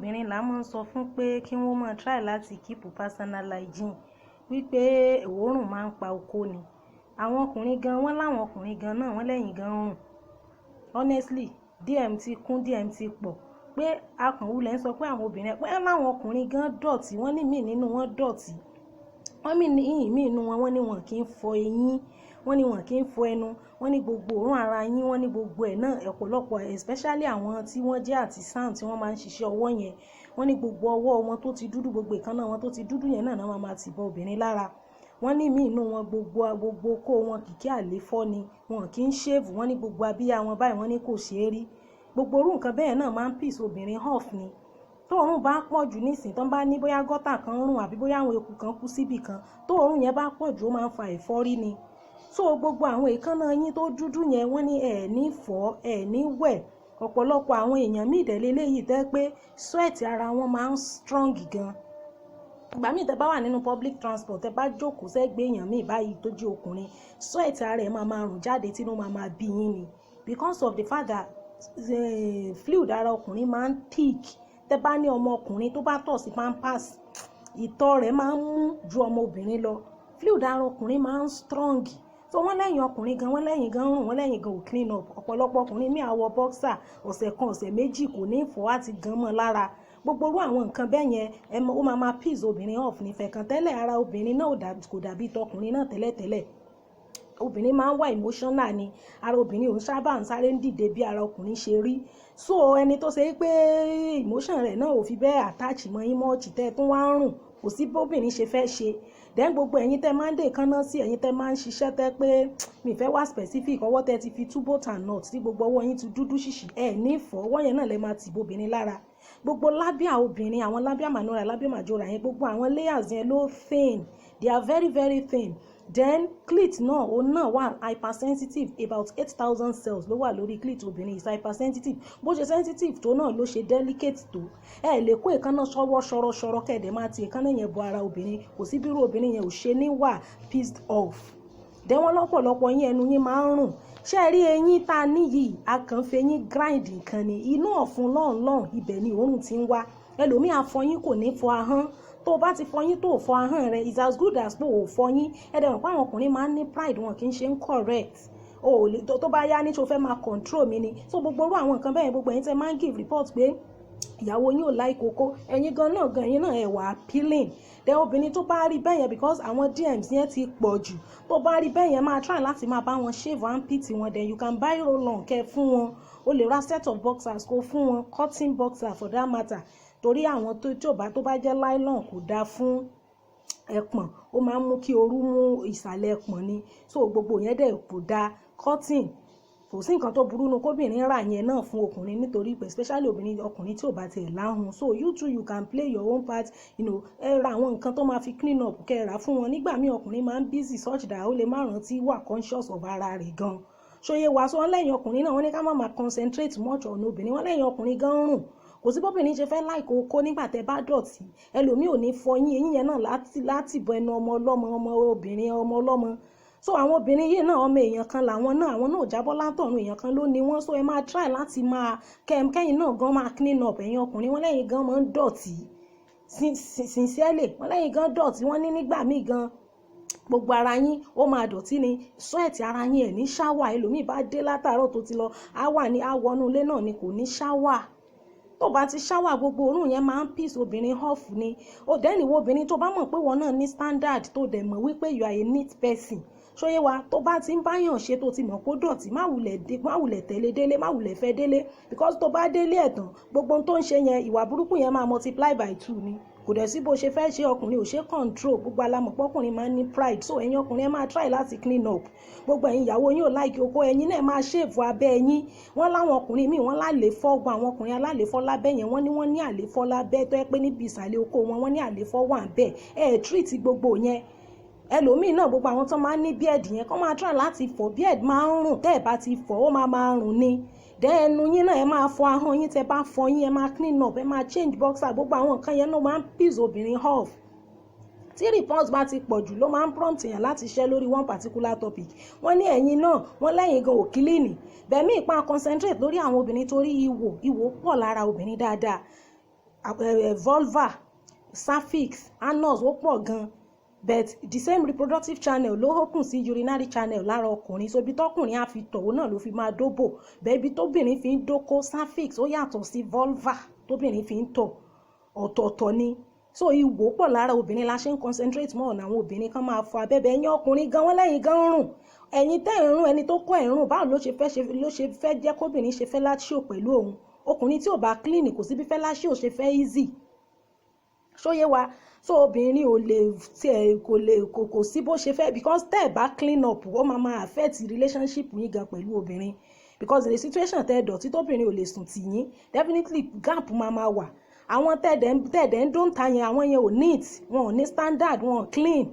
obìnrin là máa ń sọ fún pé kí wọ́n máa try láti keep personal hygiene wípé òórùn máa ń pa oko ni. Àwọn ọkùnrin gan wọ́n láwọn ọkùnrin gan náà wọ́n lẹ́yìn gan rùn. Honestly, DM ti kún DM ti pọ̀ pé akànwulẹ̀ ń sọ pé àwọn obìnrin pé láwọn ọkùnrin gan dọ̀tí, wọ́n ní míì nínú wọn dọ̀tí. Wọ́n mí ní míì nínú wọn, wọ́n ní wọn kì í fọ eyín, wọ́n ní wọn kì í fọ ẹnu, wọ́n ní gbogbo òórùn ara yín, wọ́n ní gbogbo ẹ̀ náà ọ̀pọ̀lọpọ̀ especially àwọn tí wọ́n jẹ́ artisan tí wọ́n máa ń ṣiṣẹ́ ọwọ́ yẹn, wọ́n ní gbogbo ọwọ́ wọn tó ti dúdú, gbogbo ìkànnà wọn tó ti dúdú yẹn náà máa ti bọ obìnrin lára. Wọ́n ní míì nínú wọn gbogbo kó wọn kìkì àléfọ́ ni, wọn kì í shave, wọ́n ní gbogbo abíyá wọn báyìí wọ́n ní kò ṣeé rí. Gbogbo orú nǹkan bẹ́ẹ̀ náà máa ń piss obìnrin off ni. Tó òórùn bá pọ̀ jù nísìn tán bá ní bóyá gọ́tà kan rùn àbí bóyá àwọn eku kan kú síbì kan, tó òórùn yẹn bá pọ̀ jù ó máa ń fa ẹ̀fọ́rí ni. So gbogbo àwọn èékánná yín tó dúdú yẹn wọ́n ní ẹ̀ ní fọ̀ ẹ̀ ní wẹ̀. Ọ̀pọ̀lọpọ̀ àwọn èèyàn míì dẹ̀ léléyìí tẹ́ pé sweat ara wọn máa ń strong gan. Ìgbà míì tẹ́ bá wà nínú public transport tẹ́ bá jókòó sẹ́gbẹ̀ẹ́ èèyàn míì báyìí tó jẹ́ ọkùnrin, sweat ara ẹ̀ máa rùn jáde tínú máa bí yín ni, because of the fact that fluid ara ọkùnrin máa ń thick. Tẹ́ bá ní ọmọ ọkùnrin tó bá tọ̀ sí pampers, ìtọ̀ rẹ̀ máa ń mú ju ọmọ obìnrin lọ. Fluid ara ọkùnrin máa ń strong. So wọ́n lẹ́yìn ọkùnrin gan, wọ́n lẹ́yìn gan rùn, wọ́n lẹ́yìn gan ò clean up. Ọ̀pọ̀lọpọ̀ ọkùnrin míì á wọ boxer ọ̀sẹ̀ kan ọ̀sẹ̀ méjì kò ní fọ̀ àti gan mọ́ lára. Gbogbo irú àwọn nǹkan bẹ́ẹ̀ yẹn ó máa piss obìnrin off ní. Fẹ̀kàn tẹ́lẹ̀ ara obìnrin náà kò dàbí tọkùnrin náà tẹ́lẹ̀tẹ́lẹ̀. Obìnrin máa ń wà emotional ni, ara obìnrin òun sábà ń sáré ń dìde bí ara ọkùnrin ṣe rí. So ẹni tó ṣe pé emotion rẹ̀ náà ò fi bẹ́ẹ̀ attach mọ́ yín mọ́ ọ̀chì tẹ́ tó wá ń rùn, kò sí bóbìnrin ṣe fẹ́ ṣe. Then gbogbo ẹ̀yin tẹ́ máa ń dè kánná sí, ẹ̀yin tẹ́ máa ń ṣiṣẹ́ tẹ́ pé mi fẹ́ wá specific, ọwọ́ tẹ́ ti fi tú bolt and nut tí gbogbo ọwọ́ yín ti dúdú ṣìṣì, ẹ̀ ní ìfọ̀ ọwọ́ yẹn náà lè máa tì bóbìnrin lára. Gbogbo lábíà obìnrin, àwọn lábíà minora, lábíà majora yẹn, gbogbo àwọn layers yẹn ló thin, they are very very thin. Then clit náà òun náà wà hypersensitive, about 8,000 cells ló wà lórí clit obìnrin, is hypersensitive. Bó ṣe sensitive tó náà ló ṣe delicate tó. Ẹ lè kó èékánná ṣọ́wọ́ ṣọ́rọ́ kẹ̀dẹ̀ máa ti èékánná yẹn bọ ara obìnrin, kò sí bírú obìnrin yẹn ò ṣe ní wà pissed off. Then wọ́n lọ́pọ̀lọpọ̀ yín ẹnu yín máa ń rùn. Ṣé ẹ rí eyín tá a níyì, a kàn fi eyín grind nǹkan ni, inú ọ̀fun lọ́hùn ibẹ̀ ni òórùn ti ń wá. Ẹlòmíì afọyín kò ní fọ ahọ́n. Tó bá ti fọyín tó fọ ahọ́n rẹ̀, is as good as pé ò fọyín. Ẹ̀dẹ̀ mọ̀ pé àwọn ọkùnrin máa ń ní pride, wọn kì í ṣe ń correct. Tó bá yá ní tó fẹ́ máa control mi ni. So gbogbo irú àwọn nǹkan bẹ́ẹ̀ gbogbo ẹ̀yin tẹ́ máa ń give report pé ìyàwó yín ò láì kókó, ẹ̀yin gan ẹ̀yin náà ẹ̀ wà appealing. Then obìnrin tó bá rí bẹ́ẹ̀ yẹn, because àwọn DMs yẹn ti pọ̀ jù, tó bá rí bẹ́ẹ̀ yẹn máa try láti máa bá wọn shave armpit wọn. Then you can buy roll-on kẹ́ fún wọn. O lè ra set of boxers kó fún wọn, cotton boxer for that matter. Torí àwọn tó bá jẹ́ nylon kò dáa fún ẹpọ̀n, ó máa ń mú kí ooru mú ìsàlẹ̀ ẹpọ̀n ni. So gbogbo yẹn dẹ̀ kò dáa. Cotton kò sí nǹkan tó burú nu kóbìnrin rà yẹn náà fún ọkùnrin, nítorí pé especially ọkùnrin tí ò bá tiẹ̀ láhùn. So you too, you can play your own part, ẹ ra àwọn nǹkan tó máa fi clean up kẹ́ rà fún wọn. Nígbà míì ọkùnrin máa ń busy such that ó lè má rántí wà conscious of ara rẹ̀ gan. Ṣóyè wá sọ wọ́n lẹ́yìn ọkùnrin náà wọ́n ní ká má máa concentrate much on obìnrin, wọ́n lẹ́yìn ọkùnrin gan rùn. Kò sí bóbìnrin ṣe fẹ́ láìkó okó nígbà tẹ́ bá dọ̀tí. Ẹlòmíì ò ní fọyín, eyín yẹn náà láti bọ ẹnu ọmọ ọlọ́mọ, ọmọ obìnrin ọmọ ọlọ́mọ. So àwọn obìnrin yìí náà ọmọ èèyàn kan làwọn náà, àwọn náà jábọ́ látọ̀run, èèyàn kan ló ní wọ́n. So ẹ máa try láti máa kẹ́yìn náà gan máa clean up. Ẹ̀yin ọkùnrin wọ́n lẹ́yìn gan máa ń dọ̀tí sincerely, wọ́n lẹ́yìn gan dọ̀tí. Wọ́n ní nígbà míì gan gbogbo ara yín ó máa dọ̀tí ni, sweat ara yín ẹ̀ ní shower. Ẹlòmíì bá dé látàárọ̀ tó ti lọ àwọnú ilé náà ni kò ní shower. Tó bá ti shower gbogbo òórùn yẹn máa ń piss obìnrin off ni. Ó dẹ́ni wo obìnrin tó bá mọ̀ pé wọn náà ní standard, tó dẹ̀ mọ̀ wípé you are a neat person. Ṣóyè wa, tó bá ti ń báyàn ṣe tó ti mọ̀ kó dọ̀tí, má wulẹ̀ tẹ̀lé délé, má wulẹ̀ fẹ́ délé, because tó bá délé ẹ̀tàn gbogbo tó ń ṣe yẹn, ìwà burúkú yẹn máa multiply by 2 ni. Kò dẹ̀ sí bó ṣe fẹ́ ṣe, ọkùnrin ò ṣe control. Gbogbo alamọ̀pọ̀ ọkùnrin máa ń ní pride. So ẹ̀yin ọkùnrin ẹ máa try láti clean up. Gbogbo ẹ̀yin ìyàwó yín ò like okó, ẹ̀yin náà máa shave abẹ́ ẹ̀yin. Wọ́n láwọn ọkùnrin míì wọ́n lálèfọ́, gbogbo àwọn ọkùnrin alálèfọ́ lábẹ́ yẹn wọ́n ní àléfọ́ lábẹ́ tó yẹ pé níbi ìsàlẹ̀ okó wọn ní àléfọ́ wà bẹ́ẹ̀. Treat gbogbo yẹn. Ẹlòmíì náà gbogbo àwọn tó máa ń ní beard yẹn kó máa try láti fọ̀. Beard máa ń rùn, tẹ́ ẹ bá ti fọ̀ ó máa rùn ni. Ẹnu yín náà ẹ máa fọ ahọ́n yín, tẹ́ bá fọ yín ẹ máa clean up, ẹ máa change boxer. Gbogbo àwọn nǹkan yẹn náà máa ń piss obìnrin off. Tí reports bá ti pọ̀ jù ló máa ń prompt èèyàn láti share lórí one particular topic. Wọ́n ní ẹ̀yin náà wọ́n lẹ́yìn gan ò clean. Bẹ̀mí ìpa concentrate lórí àwọn obìnrin torí ìwò pọ̀ lára obìnrin dáadáa. vulva, cervix, anus ó pọ̀ gan, but the same reproductive channel ló open sí urinary channel lára ọkùnrin, so ibi tọkùnrin á fi tọ̀ náà ló fi máa dóbò, bẹ́ẹ̀ ibi tóbìnrin fi ń dóko cervix ó yàtọ̀ sí vulva tóbìnrin fi ń tọ̀, ọ̀tọ̀ọ̀tọ̀ ni. So ìwò pọ̀ lára obìnrin la ṣe ń concentrate mọ́ ọ̀nà àwọn obìnrin kan máa fọ abẹ́bẹ́, ẹ̀yin ọkùnrin gan wọ́n lẹ́yìn gan ń rùn, ẹ̀yin tẹ́ ń rùn, ẹni tó kọ́ ẹ̀ ń rùn, báwo ló ṣe fẹ́ jẹ́ kóbìnrin ṣe fẹ́ láṣìó pẹ̀lú òun, ọkùnrin tí ò bá clean kò sí bí fẹ́ láṣìó ṣe fẹ́ easy, ṣóyé wa. So obìnrin ò lè tiẹ̀ kò sí bó ṣe fẹ́, because tẹ́ ẹ̀ bá clean up ó máa affect relationship yín gan pẹ̀lú obìnrin, because in the situation tẹ́ ẹ dọ̀tí tóbìnrin ò lè sùn tì yín, definitely gap máa wà. Àwọn tẹ́ẹ̀dẹ̀ ń dún ta yẹn, àwọn yẹn ò neat, wọn ò ní standard, wọn ò clean,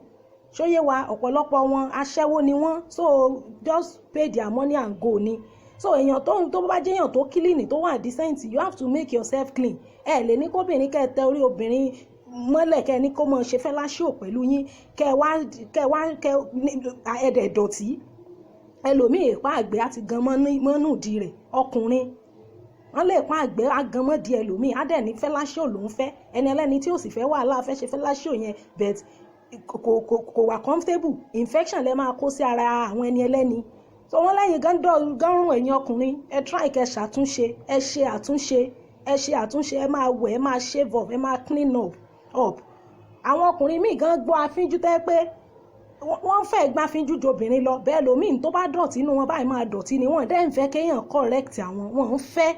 ṣóyé wa. Ọ̀pọ̀lọpọ̀ wọn aṣẹ́wó ni wọ́n, so just pay their money and go ni. So èèyàn tó bá jẹ́ èèyàn tó clean tó wà decent, you have to make yourself clean. Ẹ lè ní kóbìnrin kẹ́ tẹ orí obìnrin mọ́lẹ̀ kẹ́ ní kó mọ̀ ṣe fẹ́ láṣìó pẹ̀lú yín, kẹ́ ẹ̀dẹ̀ dọ̀tí. Ẹlòmíì èpá àgbẹ̀ àti gan mọ́nú ìdí rẹ̀, ọkùnrin wọ́n lè pa àgbẹ̀ aganmọ́dì ẹlòmíì á dẹ̀ ní fẹ́ láṣìó ló ń fẹ́, ẹni ẹlẹ́ni tí ò sì fẹ́ wàhálà fẹ́ ṣe fẹ́ láṣìó yẹn, but kò wà comfortable, infection lẹ máa kó sí ara àwọn ẹni ẹlẹ́ni. So wọ́n lẹ́yìn gánrùn ẹ̀yin ọkùnrin, ẹ try kẹ́ ṣàtúnṣe, ẹ ṣe àtúnṣe, ẹ máa wẹ̀, ẹ máa shave off, ẹ máa clean up. Àwọn ọkùnrin míì gan gbọ́ afínjú tẹ́ pé wọ́n fẹ́ gbá fínjú ju obìnrin lọ, bẹ́ẹ̀ lòmíì tó bá dọ̀tí inú wọn báyìí máa dọ̀tí ni wọ́n dẹ́ ń fẹ́ kéèyàn correct àwọn, wọ́n ń fẹ́.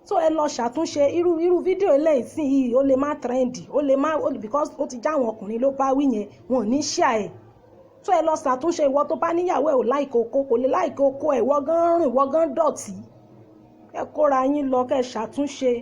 So ẹ lọ ṣàtúnṣe irú fídíò eléyìí sí yìí, ó lè má trendy, ó lè má, because ó ti já àwọn ọkùnrin ló bá wí yẹn, wọn ò ní share ẹ̀. So ẹ lọ ṣàtúnṣe, ìwọ tó bá níyàwó ẹ̀ ò láìkó oko, kò lè láìkó oko ẹ̀, ìwọ gan rìn, ìwọ gan dọ̀tí, ẹ kóra yín lọ kẹ́ ṣàtúnṣe.